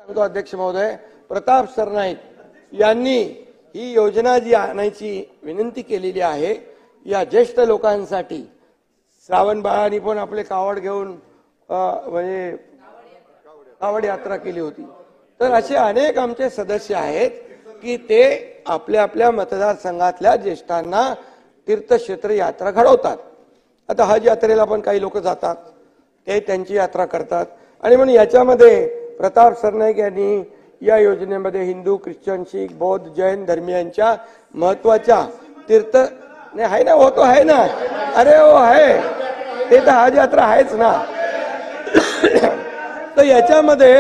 सांगतो अध्यक्ष महोदय, प्रताप सरनाईक यांनी ही योजना जी आणायची विनंती केलेली आहे, या ज्येष्ठ लोकांसाठी श्रावण बाळांनी पण आपले कावड घेऊन म्हणजे कावड यात्रा केली होती। तर असे अनेक आमचे सदस्य आहेत की ते आपल्या आपल्या मतदारसंघातल्या ज्येष्ठांना तीर्थक्षेत्र यात्रा घडवतात। आता हज यात्रेला पण काही लोक जातात, ते त्यांची यात्रा करतात आणि म्हणून याच्यामध्ये प्रताप सरनाईक यांनी या योजनेमध्ये हिंदू, ख्रिश्चन, शीख, बौद्ध, जैन धर्मियांच्या महत्वाच्या तीर्थ आहे ना, होतो आहे ना, अरे वो आहे ते तर हज यात्रा आहेच ना। तर याच्यामध्ये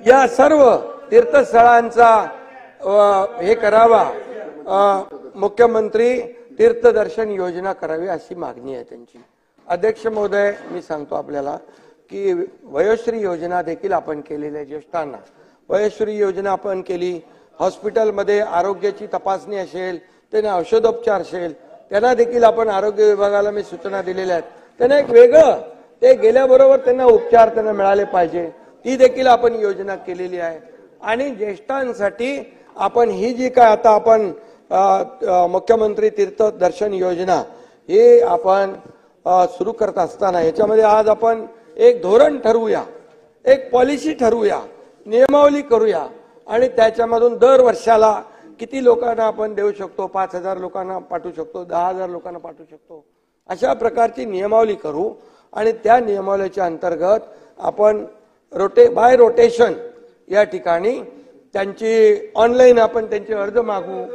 या सर्व तीर्थस्थळांचा हे करावा, मुख्यमंत्री तीर्थदर्शन योजना करावी अशी मागणी आहे त्यांची। अध्यक्ष महोदय, मी सांगतो आपल्याला की वयोश्री योजना देखील आपण केलेली आहे। ज्येष्ठांना वयोश्री योजना आपण केली। हॉस्पिटलमध्ये आरोग्याची तपासणी असेल, त्यांना औषधोपचार असेल, त्यांना देखील आपण आरोग्य विभागाला मी सूचना दिलेल्या आहेत। त्यांना एक वेगळं ते गेल्याबरोबर त्यांना उपचार त्यांना मिळाले पाहिजे, ती देखील आपण योजना केलेली आहे। आणि ज्येष्ठांसाठी आपण ही जी काय आता आपण मुख्यमंत्री तीर्थ दर्शन योजना हे आपण सुरू करत असताना याच्यामध्ये आज आपण एक धोरण ठरवूया, एक पॉलिसी ठरवूया, नियमावली करूया आणि त्याच्यामधून दर वर्षाला किती लोकांना आपण देऊ शकतो, 5000 लोकांना पाठवू शकतो, 10000 लोकांना पाठवू शकतो, अशा प्रकारची नियमावली करू। आणि त्या नियमावलीच्या अंतर्गत आपण बाय रोटेशन या ठिकाणी त्यांची ऑनलाईन आपण त्यांचे अर्ज मागू,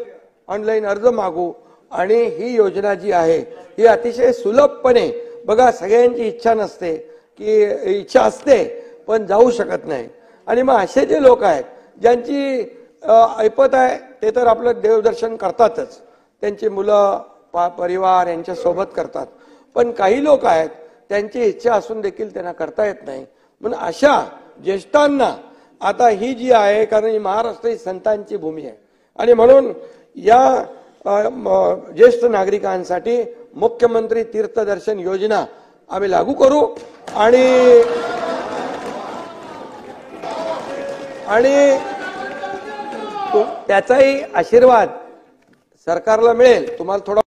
ऑनलाईन अर्ज मागू आणि ही योजना जी आहे ही अतिशय सुलभपणे, बघा सगळ्यांची इच्छा नसते की इच्छा असते पण जाऊ शकत नाही, आणि मग असे जे लोक आहेत ज्यांची ऐपत आहे ते तर आपलं देवदर्शन करतातच, त्यांची मुलं परिवार यांच्या सोबत करतात, पण काही लोक आहेत त्यांची इच्छा असून देखील त्यांना करता येत नाही। म्हणून अशा ज्येष्ठांना आता ही जी आहे, कारण ही महाराष्ट्र ही संतांची भूमी आहे, आणि म्हणून या ज्येष्ठ नागरिकांसाठी मुख्यमंत्री तीर्थदर्शन योजना आम्ही लागू करू आणि त्याचाही आशीर्वाद सरकारला मिळेल। तुम्हाला थोडा